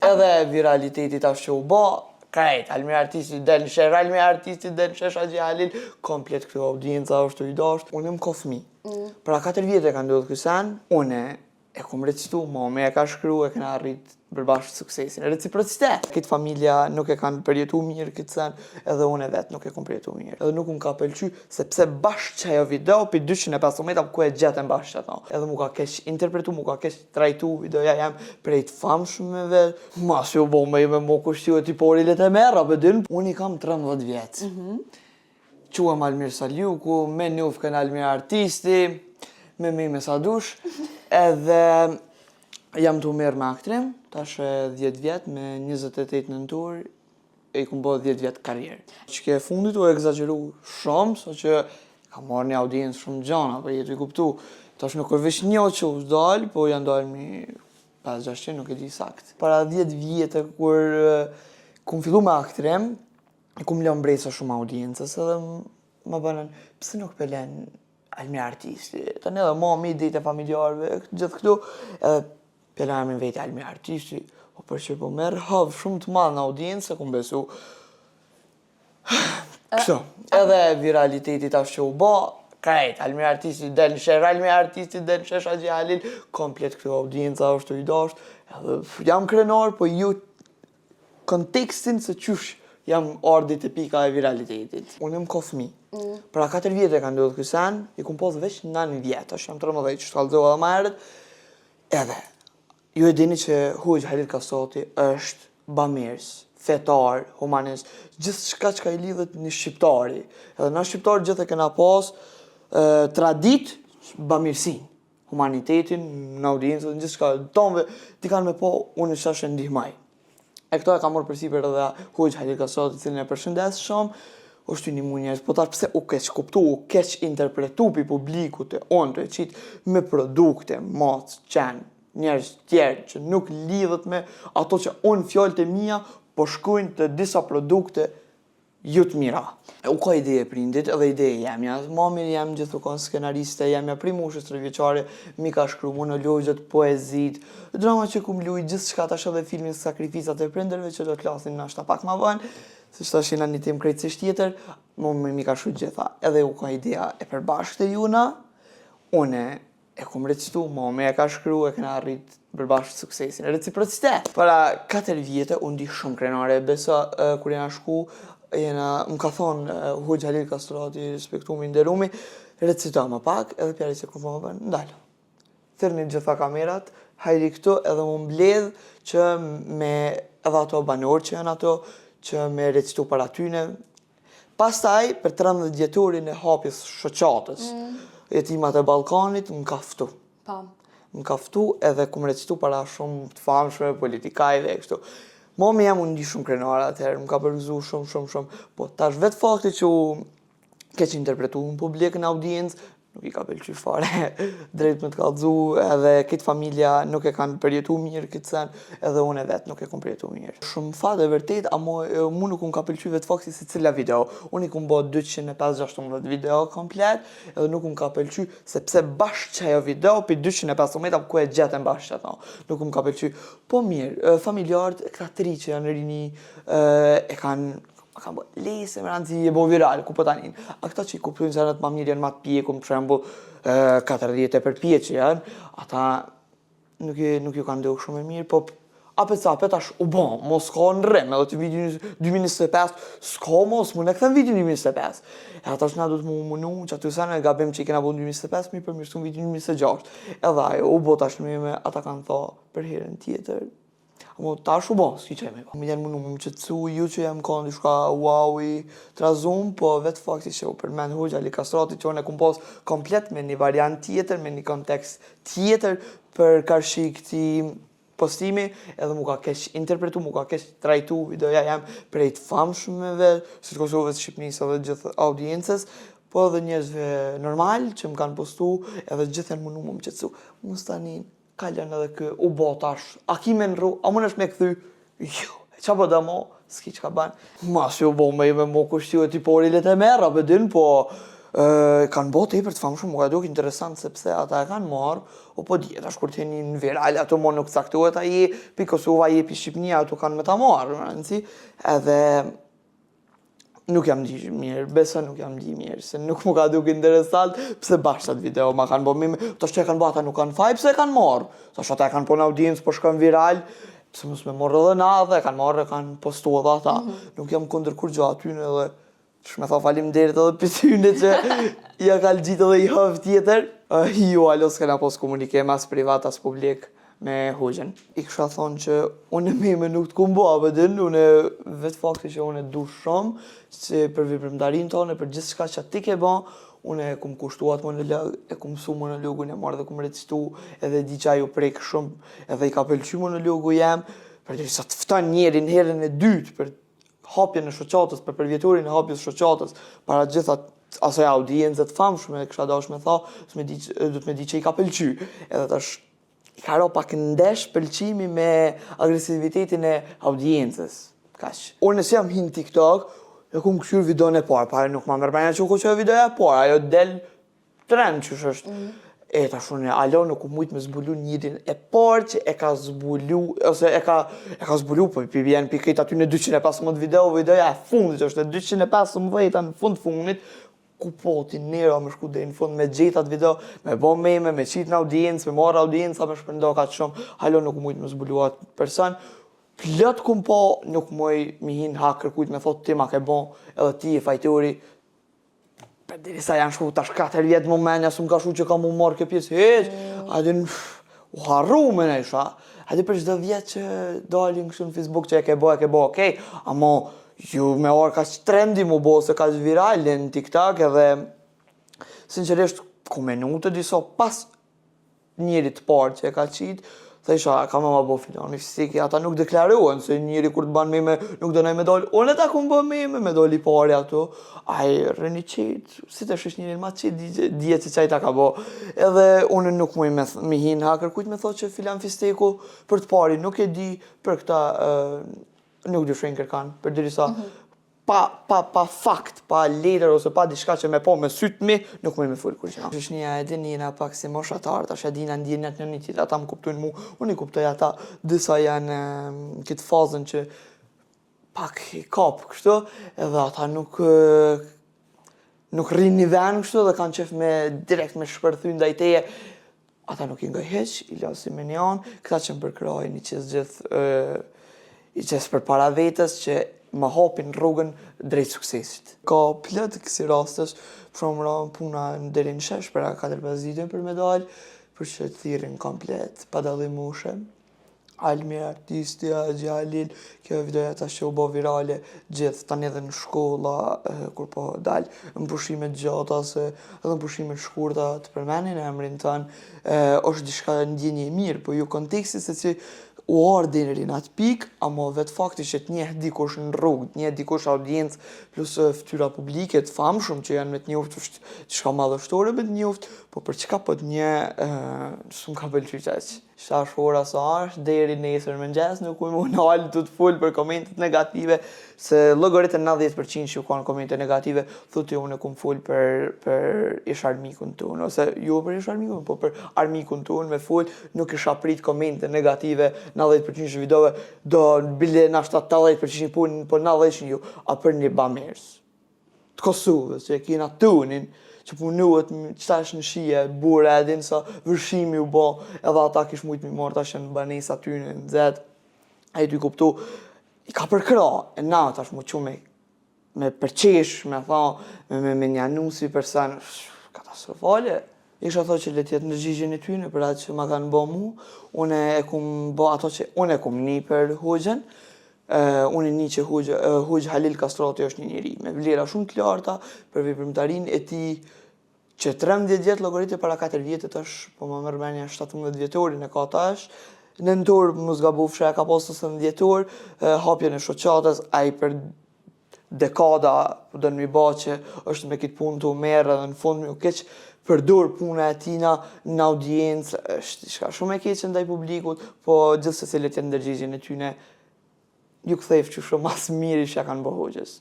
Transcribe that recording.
Edhe viraliteti tash që u bë, krejt, Almir Artisti del në shesh, Almir Artisti del në shesh Haxhi Halil, komplet këtë audienca është i dashur. Unë jam ka fëmijë. Pra 4 vjetë e ka ndodhur ky sen, unë e kom recituar, mami e ka shkruar, e kena arrit përbashkë suksesin. Reciprocitet. Këtë familja nuk e kanë përjetuar mirë këtë sen, edhe unë vetë nuk e kom përjetuar mirë. Edhe nuk më ka pëlqyer sepse bashkë çajo video për 215 ku e gjetën bashkë ato. Edhe mu ka keq interpretu, mu ka keq trajtu videoja jam prej të famshmeve. Mas ju bo me mo kushtiu tipori le të merra bëdyn. Unë i kam 13 vjet. Quam Almir Saliuku, me njufkën Almir Artisti, me me Sadush, edhe jam të merr me aktrim, tash 10 vjet, me 28 nëntor, e i kum bë 10 vjet karrierë. Që ke fundit u egzageru shumë, so që ka marrë një audiencë shumë gjana, për jetu i kuptu. Tash nuk është veç një që u dal, po janë dalë mi 5-600, nuk e di sakt. Para 10 vjetë, kur kum fillu me aktrim, kum lënë bresa shumë audiencës, edhe më bënën, pse nuk pelen Almir Artisti? Tani edhe mami, dite familjarëve, gjithë këtu, edhe pelamin vetë Almir Artisti, po për që po merë havë shumë të madhë në audiencë, kum besu. Kështu, edhe viraliteti tash që u bë, krejt, Almir Artisti del në shesh, Almir Artisti del në shesh Haxhi Halil, komplet këtë audienca është i dashur, edhe jam krenar, po ju kontekstin se qysh jam ardhi te pika e viralitetit. Unë jam ka fëmijë. Pra 4 vjetë e ka ndodhur ky sen, i kum pas veç 9 vjet, tash jam 13 që shkallëzova edhe më herët. Edhe ju e dini që Haxhi Halil Kasoti është bamirës, fetar, humanist, gjithë shka që ka i lidhet një shqiptari. Edhe na shqiptarë gjithë e kena pas tradit bamirësin, humanitetin, në audiencët, në gjithë shka tonve, ti kanë me po, unë në shashë ndihmaj. E këto e ka morë përsiper edhe Haxhi Halil Kasoti, cilin e përshëndes shumë, është një mu njerëz, po tash pse u keq kuptu, u keq interpretu pi publikut e onë të e qitë me produkte, macë, qenë, njerëz tjerë që nuk lidhet me ato që unë fjallët e mija, po shkujnë të disa produkte ju të mira. U ka ideje prindit edhe ideje jemja. Mami jem gjithukon skenariste, jemja prej moshës 3 vjeçare, mi ka shkru monologjet, poezit, drama që kum luj, gjithë shka tash edhe filmin Sakrificat e prindërve që do të lasin nashta pak ma bënë, se që tash jena një tim krejtësisht tjetër, mi ka shkru gjitha. Edhe u ka ideja e përbashkët e juna, une e kum recitu, mami e ka shkru, e kena arrit përbashkët suksesin. Reciprocitet. Para 4 vjetë, unë di shumë krenare, besa kur jena shku, më ka thonë Haxhi Halil Kasoti, respektumi, nderumi, recita më pak, edhe pjari që kur më bënë, ndalë. Thërni gjitha kamerat, hajri këtu edhe më mbledh që me edhe ato banor që janë ato, që me recitu para tyne. Pastaj, për 13 vjetorin e hapjes shoqatës, jetimat e Ballkanit, më kaftu. Më kaftu edhe kum recitu para shumë të famshme, politikajve e kështu. Mami jam unë di shumë krenara atëherë, më ka përgëzu shumë, po tash vetë fakti që keq interpretu në publik në audiencë, nuk i ka pëlqy fare, drejt me të kallëzu, edhe këtë familja nuk e kanë përjetu mirë këtë sen, edhe unë vetë nuk e kom përjetu mirë. Shumë fat e vërtet, mu nuk unë ka pëlqy vetë fakti se cila video. Unë i kum bë 216 video komplet, edhe nuk unë ka pëlqy sepse bashkë çajo video për 215 ku e gjetën bashkë ato. Nuk unë ka pëlqy, po mirë, familjarët, këta 3 që janë rini, e kanë bë lese me rëndësi e bo viral, ku po tanin. A këta që i kuptojnë se rëtë ma mirë janë ma të pjekum, për shembull 40 e për pje që janë, ata nuk ju kanë ndohë shumë e mirë, po apet tash u bon, mos ka në rrim, edhe të video 2025, s'ka mos, mu në këthem video 2025. E ata që na du të mu munu, që aty sen e gabim që i kena bo 2025, mi përmirësu video 2026. Edhe ajo, u bo tash me ata kanë tha për herën tjetër. Mo tash u bon, s'ki që e me ba. Mi janë munu më qëtësu, ju që jam kanë di shka wow i trazum, po vetë fakti që u përmen Haxhi Halil Kasoti që unë e kum pas komplet me një variant tjetër, me një kontekst tjetër për karshi këti postimi, edhe mu ka keq interpretu, mu ka keq trajtu videoja jam prej të famshmeve, si të Kosovës, Shqipnisë edhe gjithë audiencës, po edhe njerëzve normal që më kanë postu, edhe gjithë janë munu më qëtësu. Mos tani kalën edhe kë u bo tash, a ki me nru, a më nëshme këthy, jo, qa po da mo, s'ki që ka banë. Mas ju bo me mo kushtiu e tipori le të merra, bedin, po Kanë bo tepër të famshëm, mua duk interesant sepse ata e kanë marrë, o po djetë, ashtë kur t'jeni në viral, ato mo nuk caktohet a je, pi Kosova, je pi Shqipnia, ato kanë me ta marrë, në rëndësi, edhe nuk jam di mirë, besa nuk jam di mirë, se nuk mu ka duk interesant, pse bashkë atë video ma kanë bo mime, të që e kanë bo ata nuk kanë faj, pse e kanë marrë, të që ata e kanë po në audiencë, po shkën viral, pse mos me morë edhe na dhe, e kanë marrë, e kanë postu edhe ata, nuk jam kundër kur gjo atyne edhe, shme tha faleminderit edhe për tyne që ja kalë gjitë edhe i hëv tjetër. Jo, alo s'kena pos komunikem as privat as publik me Hoxhën. I kësha thonë që unë me nuk t'kum bo abedin, unë vetë fakti që unë du shumë, që për veprimtarin tonë, për gjithë shka që ti ke ba, unë e kum kushtuat monolog, e kum su monologun, e marrë dhe kum recituar, edhe di që ajo prek shumë, edhe i ka pëlqy monologu jem, për sa të fton njerin herën e dytë, për hapjen e shoqatës, për përvjetorin e hapjes shoqatës, para gjitha asaj audiencët famshme, kësha dash me tha, du të me di që i ka pëlqy. Edhe tash, i ka ro pak ndesh pëlqimi me agresivitetin e audiencës. Kash. Unë nësë jam hin TikTok, e kum këshyr videon e parë, pare nuk ma mërbenja që u koqoj videoja e parë, ajo del trend që është. E tash unë alo nuk u mujt me zbulu njërin e parë që e ka zbulu, ose e ka zbulu, po i vjen pikrit aty në 215 videoja e fundit, është e 215 në fundit, ku po ti nera me shku dhe në fund me gjetat video, me bo meme, me qitë në audiencë, me marrë audiencë, me shpërndo ka të shumë, halo nuk u mujt me zbulu atë person, plët kum po nuk muj mi hin haker kujt me thot ti ma ke bon, edhe ti e fajtori, për diri sa janë shku tash 4 vjetë më menja, së më ka shu që ka mu marrë kjo pjesë heq, adin u harru me në isha, adin për çdo vjetë që dalin kështu në Facebook që e ke bo, okej, amo ju me orë ka që trendi mu bo, se ka që viral në TikTok edhe, sinqerisht, ku minutë disa pas njëri të parë që e ka qitë, dhe isha, ka me ma bo filoni fiziki, ata nuk deklaruan, se njëri kur të ban meme nuk dënoj me dollë, unë e ta ku më bë meme me dollë i pare ato, aj, rëni qitë, si të shish njërin ma qitë, dje që qaj ta ka bo, edhe unë nuk muj me hin haker, kujt me thot që filan fisteku për të pari, nuk e di për këta, nuk dy shrenë kërkan, për diri sa, pa fakt, pa letër ose pa diçka që me po me sytë mi, nuk me full kur që. Shëshnia e din jena pak si moshatar, tash e dina ndjenjat një një tjetë, ata më kuptojnë mu, unë i kuptoj ata, disa janë këtë fazën që pak i kapë kështu, edhe ata nuk rrinë një ven kështu dhe kanë qef me direkt me shpërthy ndaj teje, ata nuk i ngoj heq, i lasi me njanë, këta që më përkrajnë i qesë gjithë, i qesë për para vetës që ma hapin rrugën drejt suksesit. Ka plët kësi rastës, për puna në deri në shesh, për 4-5 ditë për medalj, për që të thirin komplet, pa dallimushe. Almir artisti, Gjalil, kjo videoja ta që u bo virale gjithë, tani edhe në shkolla, kur po dalë në pushimet gjata, edhe në pushimet shkurta të përmenin e emrin tënë, është diçka ndjenje mirë, po ju konteksti se që u arë deri në atë pikë, amo vetë fakti që të njeh dikush në rrugë, të njeh dikush audiencë, plus fytyra publike të famshëm që janë me të njoftë, është çka madhështore me të njoftë, po për çka po të njeh, s'm ka pëlqyer qaq. Shash ora sa është, deri nesër mëngjes nuk u më nalë të full për komentet negative, se llogaritën 90% që kanë komente negative, thotë unë kum full për ish armikun ton, ose jo për ish armikun, po për armikun ton me full, nuk isha prit komente negative, 90% që videove do bile na 70% punë, po 90% ju, a për një bamers. Të Kosovës, që e kina tunin, që punuat, qëta është në shije, bure, edhin sa vërshimi u bo, edhe ata kish mujtë mi marrë tash në banesa tyne, në zetë, a i ty kuptu, i ka përkra, e na tash mu që me përqesh, me tha, me një anusi person, katastrofale. Isha thot që le tjetë në gjigjen e tyne, për atë që ma kanë bo mu, unë e kum bo ato që unë e kum një për Hoxhën, unë një që Hoxh Halil Kastrati është një njeri me vlera shumë të larta për veprimtarinë e tij që 13 vjetë llogaritë para 4 vjetët është, po më merr mendja 17 vjetorin e ka tash, nëntor mos gabofsha ka pas 19 vjetor, hapjen e shoqatës, ai për dekada do në mi ba që është me këtë punë të merë edhe në fund mi u keq përdor puna e tina në audiencë, është shka shumë e keqe ndaj publikut, po gjithsesi le të ndërgjigjen e tyne ju kthejf që shumë mas miri që kanë bo Hoxhës.